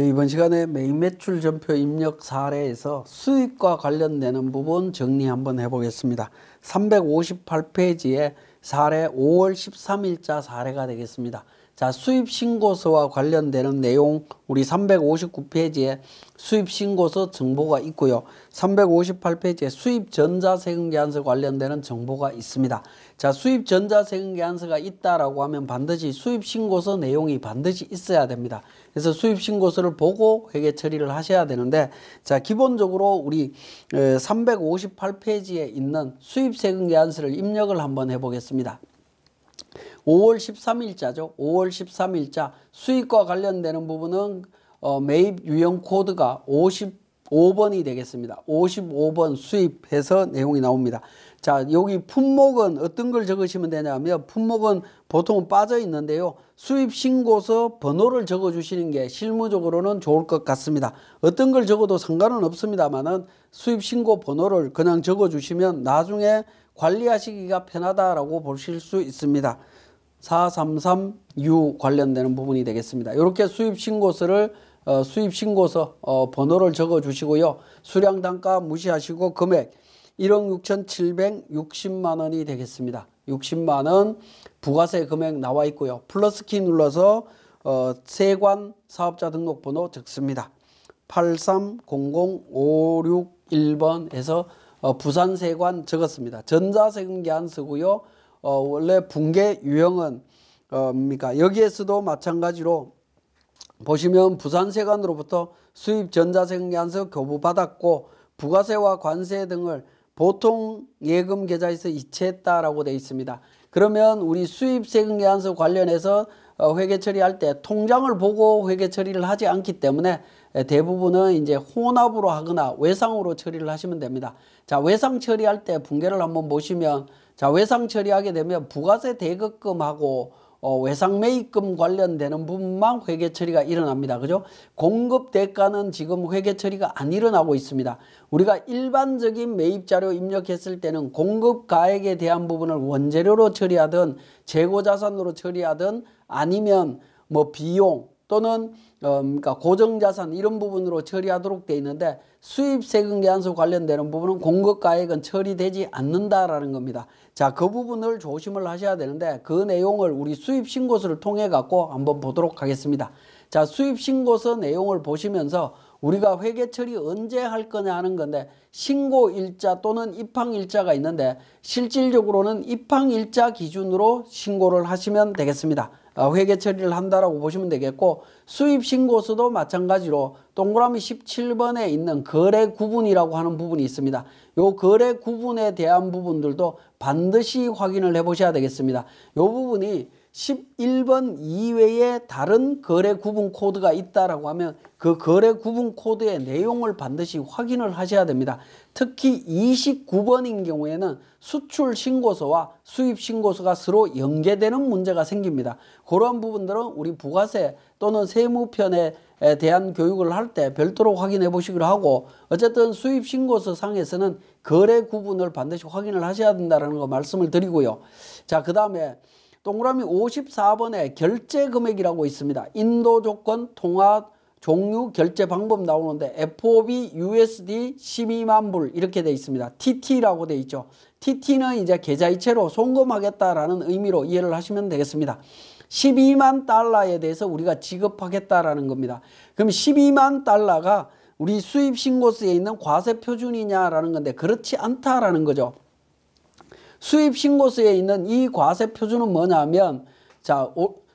이번 시간에 매입 매출 전표 입력 사례에서 수입과 관련되는 부분 정리 한번 해보겠습니다. 358페이지에 사례 5월 13일자 사례가 되겠습니다. 자, 수입신고서와 관련되는 내용 우리 359페이지에 수입신고서 정보가 있고요. 358페이지에 수입전자세금계산서 관련되는 정보가 있습니다. 자, 수입전자세금계산서가 있다라고 하면 반드시 수입신고서 내용이 반드시 있어야 됩니다. 그래서 수입신고서를 보고 회계 처리를 하셔야 되는데, 자, 기본적으로 우리 358페이지에 있는 수입세금계산서를 입력을 한번 해보겠습니다. 5월 13일자죠. 5월 13일자 수입과 관련되는 부분은 매입 유형 코드가 55번이 되겠습니다. 55번 수입해서 내용이 나옵니다. 자, 여기 품목은 어떤 걸 적으시면 되냐면, 품목은 보통 빠져 있는데요. 수입신고서 번호를 적어 주시는 게 실무적으로는 좋을 것 같습니다. 어떤 걸 적어도 상관은 없습니다만은 수입신고 번호를 그냥 적어 주시면 나중에 관리하시기가 편하다라고 보실 수 있습니다. 433U 관련되는 부분이 되겠습니다. 이렇게 수입신고서를 수입신고서 번호를 적어 주시고요. 수량 단가 무시하시고 금액 1억 6,760만 원이 되겠습니다. 60만 원 부가세 금액 나와 있고요. 플러스 키 눌러서 세관 사업자 등록번호 적습니다. 83005661번에서 부산세관 적었습니다. 전자세금계산서고요. 원래 분계 유형은 여기에서도 마찬가지로 보시면 부산세관으로부터 수입 전자세금계산서 교부받았고 부가세와 관세 등을 보통 예금 계좌에서 이체했다라고 되어 있습니다. 그러면 우리 수입세금계산서 관련해서 회계 처리할 때 통장을 보고 회계 처리를 하지 않기 때문에 대부분은 이제 혼합으로 하거나 외상으로 처리를 하시면 됩니다. 자, 외상 처리할 때 분계를 한번 보시면, 자, 외상 처리하게 되면 부가세 대급금하고 외상 매입금 관련되는 부분만 회계 처리가 일어납니다. 그죠? 공급 대가는 지금 회계 처리가 안 일어나고 있습니다. 우리가 일반적인 매입 자료 입력했을 때는 공급 가액에 대한 부분을 원재료로 처리하든 재고 자산으로 처리하든 아니면 뭐 비용 또는 그러니까 고정자산 이런 부분으로 처리하도록 되어 있는데, 수입세금계산서 관련되는 부분은 공급가액은 처리되지 않는다라는 겁니다. 자, 그 부분을 조심을 하셔야 되는데, 그 내용을 우리 수입신고서를 통해 갖고 한번 보도록 하겠습니다. 자, 수입신고서 내용을 보시면서 우리가 회계 처리 언제 할 거냐 하는 건데, 신고일자 또는 입항일자가 있는데 실질적으로는 입항일자 기준으로 신고를 하시면 되겠습니다. 회계 처리를 한다라고 보시면 되겠고, 수입신고서도 마찬가지로 동그라미 17번에 있는 거래 구분이라고 하는 부분이 있습니다. 요 거래 구분에 대한 부분들도 반드시 확인을 해 보셔야 되겠습니다. 요 부분이 11번 이외에 다른 거래 구분 코드가 있다라고 하면 그 거래 구분 코드의 내용을 반드시 확인을 하셔야 됩니다. 특히 29번인 경우에는 수출 신고서와 수입 신고서가 서로 연계되는 문제가 생깁니다. 그러한 부분들은 우리 부가세 또는 세무편에 대한 교육을 할 때 별도로 확인해 보시기로 하고, 어쨌든 수입 신고서 상에서는 거래 구분을 반드시 확인을 하셔야 된다는 거 말씀을 드리고요. 자, 그 다음에 동그라미 54번에 결제 금액이라고 있습니다. 인도 조건, 통화, 종류, 결제 방법 나오는데 FOB USD 12만 불 이렇게 되어 있습니다. TT라고 되어 있죠. TT는 이제 계좌이체로 송금하겠다라는 의미로 이해를 하시면 되겠습니다. 12만 달러에 대해서 우리가 지급하겠다라는 겁니다. 그럼 12만 달러가 우리 수입 신고서에 있는 과세 표준이냐라는 건데 그렇지 않다라는 거죠. 수입 신고서에 있는 이 과세 표준은 뭐냐면, 자,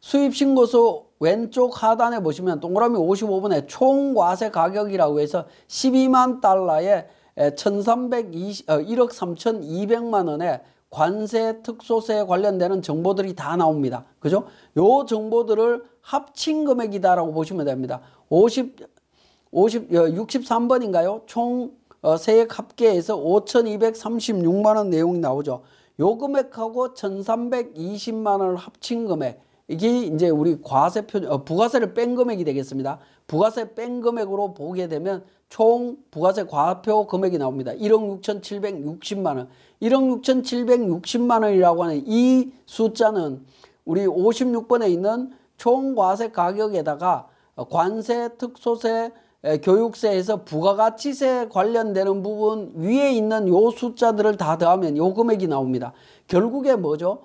수입 신고서 왼쪽 하단에 보시면 동그라미 55번에 총 과세 가격이라고 해서 12만 달러에 1억 3,200만 원에 관세 특소세 관련되는 정보들이 다 나옵니다. 그죠? 요 정보들을 합친 금액이다라고 보시면 됩니다. 63번인가요? 총 세액 합계에서 5,236만 원 내용이 나오죠. 요 금액하고 1,320만 원을 합친 금액, 이게 이제 우리 과세 부가세를 뺀 금액이 되겠습니다. 부가세 뺀 금액으로 보게 되면 총 부가세 과표 금액이 나옵니다. 1억 6,760만 원. 1억 6,760만 원이라고 하는 이 숫자는 우리 56번에 있는 총 과세 가격에다가 관세, 특소세, 교육세에서 부가가치세 관련되는 부분 위에 있는 요 숫자들을 다 더하면 요 금액이 나옵니다. 결국에 뭐죠?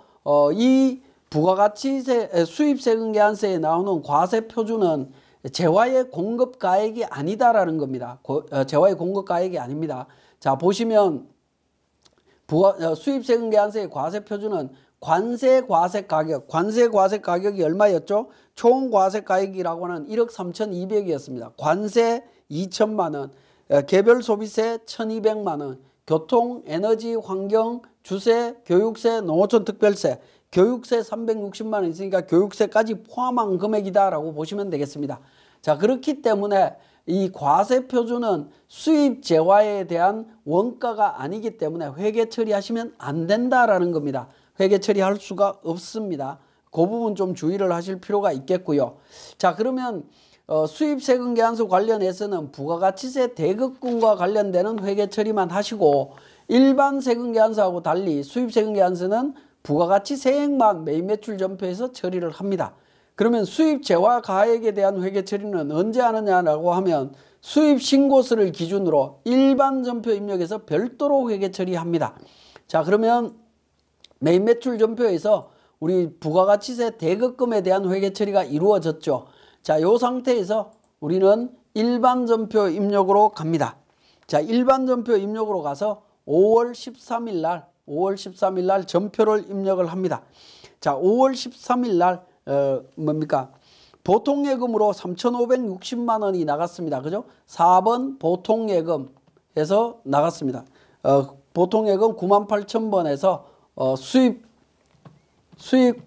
이 부가가치세, 수입세금계산서에 나오는 과세표준은 재화의 공급가액이 아니다라는 겁니다. 재화의 공급가액이 아닙니다. 자, 보시면 수입세금계산서의 과세표준은 관세과세가격, 관세과세가격이 얼마였죠? 총과세가액이라고 하는 1억 3,200이었습니다. 관세 2천만 원, 개별소비세 1,200만 원, 교통, 에너지, 환경, 주세, 교육세, 농어촌 특별세, 교육세 360만 원 있으니까 교육세까지 포함한 금액이다라고 보시면 되겠습니다. 자, 그렇기 때문에 이 과세표준은 수입 재화에 대한 원가가 아니기 때문에 회계 처리하시면 안 된다라는 겁니다. 회계 처리할 수가 없습니다. 그 부분 좀 주의를 하실 필요가 있겠고요. 자, 그러면 수입세금계산서 관련해서는 부가가치세 대급금과 관련되는 회계 처리만 하시고 일반 세금계산서하고 달리 수입세금계산서는 부가가치세액만 매입매출 전표에서 처리를 합니다. 그러면 수입 재화 가액에 대한 회계 처리는 언제 하느냐라고 하면 수입 신고서를 기준으로 일반 전표 입력해서 별도로 회계 처리합니다. 자, 그러면 매입매출 전표에서 우리 부가가치세 대급금에 대한 회계 처리가 이루어졌죠. 자, 이 상태에서 우리는 일반 전표 입력으로 갑니다. 자, 일반 전표 입력으로 가서 5월 13일 날 전표를 입력을 합니다. 자, 5월 13일 날 뭡니까? 보통예금으로 3,560만 원이 나갔습니다. 그죠? 4번 보통예금 해서 나갔습니다. 보통예금 98,000번에서 수입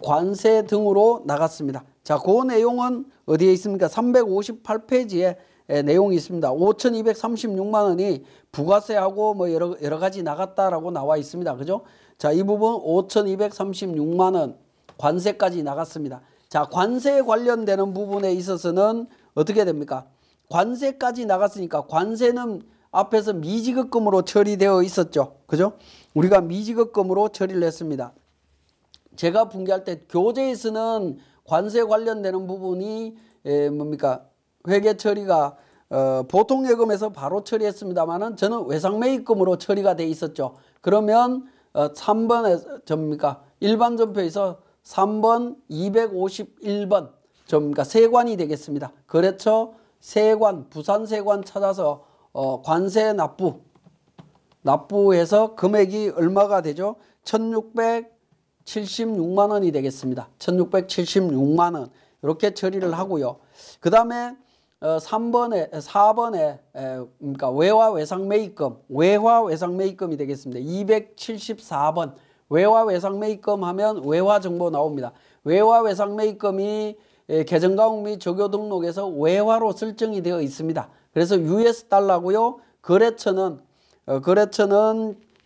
관세 등으로 나갔습니다. 자, 그 내용은 어디에 있습니까? 358페이지에 내용이 있습니다. 5,236만 원이 부가세하고 뭐 여러 가지 나갔다라고 나와 있습니다. 그죠? 자, 이 부분 5,236만 원 관세까지 나갔습니다. 자, 관세에 관련되는 부분에 있어서는 어떻게 됩니까? 관세까지 나갔으니까 관세는 앞에서 미지급금으로 처리되어 있었죠. 그죠? 우리가 미지급금으로 처리를 했습니다. 제가 분기할 때 교재에서는 관세 관련되는 부분이 뭡니까? 회계 처리가 보통예금에서 바로 처리했습니다만은 저는 외상매입금으로 처리가 돼 있었죠. 그러면 3번에 접니까? 일반 전표에서 3번 251번 접니까? 세관이 되겠습니다. 거래처 세관, 부산 세관 찾아서 관세 납부해서 금액이 얼마가 되죠? 1,676만 원이 되겠습니다. 1,676만 원 이렇게 처리를 하고요. 그 다음에 4번에 그러니까 외화 외상 매입금이 되겠습니다. 274번 외화 외상 매입금 하면 외화 정보 나옵니다. 외화 외상 매입금이 계정과목 및 조교 등록에서 외화로 설정이 되어 있습니다. 그래서 US 달러고요. 거래처는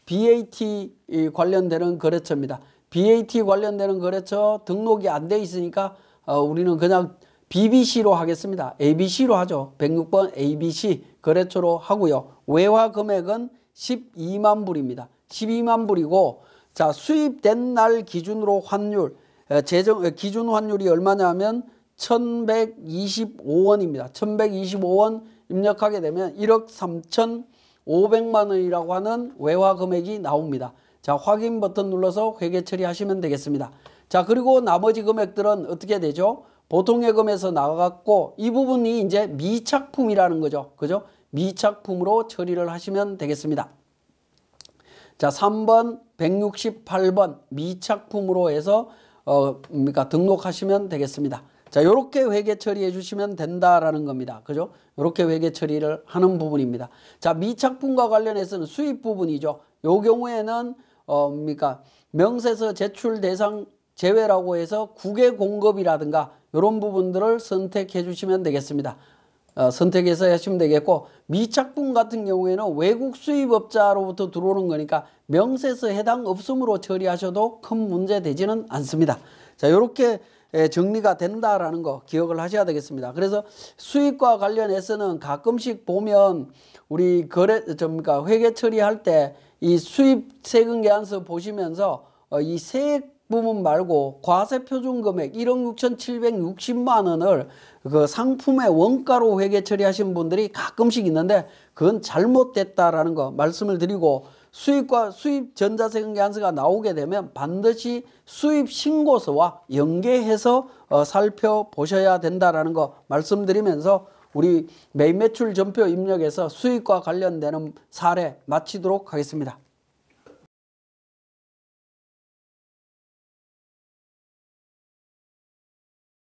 BAT 관련되는 거래처입니다. BAT 관련되는 거래처 등록이 안 돼 있으니까 우리는 그냥 BBC로 하겠습니다. ABC로 하죠. 106번 ABC 거래처로 하고요. 외화 금액은 12만 불입니다. 12만 불이고, 자, 수입된 날 기준으로 환율, 기준 환율이 얼마냐면 1,125원입니다. 1,125원 입력하게 되면 1억 3,500만 원이라고 하는 외화 금액이 나옵니다. 자, 확인 버튼 눌러서 회계 처리하시면 되겠습니다. 자, 그리고 나머지 금액들은 어떻게 되죠? 보통예금에서 나갔고 이 부분이 이제 미착품이라는 거죠. 그죠? 미착품으로 처리를 하시면 되겠습니다. 자, 3번 168번 미착품으로 해서 그러니까 등록하시면 되겠습니다. 자, 요렇게 회계 처리해 주시면 된다라는 겁니다. 그죠? 요렇게 회계 처리를 하는 부분입니다. 자, 미착품과 관련해서는 수입 부분이죠. 요 경우에는 그러니까 명세서 제출 대상 제외라고 해서 국외 공급이라든가 이런 부분들을 선택해 주시면 되겠습니다. 선택해서 하시면 되겠고, 미착품 같은 경우에는 외국 수입업자로부터 들어오는 거니까 명세서 해당 없음으로 처리하셔도 큰 문제 되지는 않습니다. 자, 이렇게 정리가 된다라는 거 기억을 하셔야 되겠습니다. 그래서 수입과 관련해서는 가끔씩 보면 우리 회계 처리할 때 이 수입 세금 계산서 보시면서 이 세액 부분 말고 과세표준 금액 1억 6,760만 원을 그 상품의 원가로 회계 처리하신 분들이 가끔씩 있는데 그건 잘못됐다라는 거 말씀을 드리고, 수입과 수입 전자세금계산서가 나오게 되면 반드시 수입 신고서와 연계해서 살펴보셔야 된다라는 거 말씀드리면서 우리 매입매출 전표 입력에서 수입과 관련되는 사례 마치도록 하겠습니다.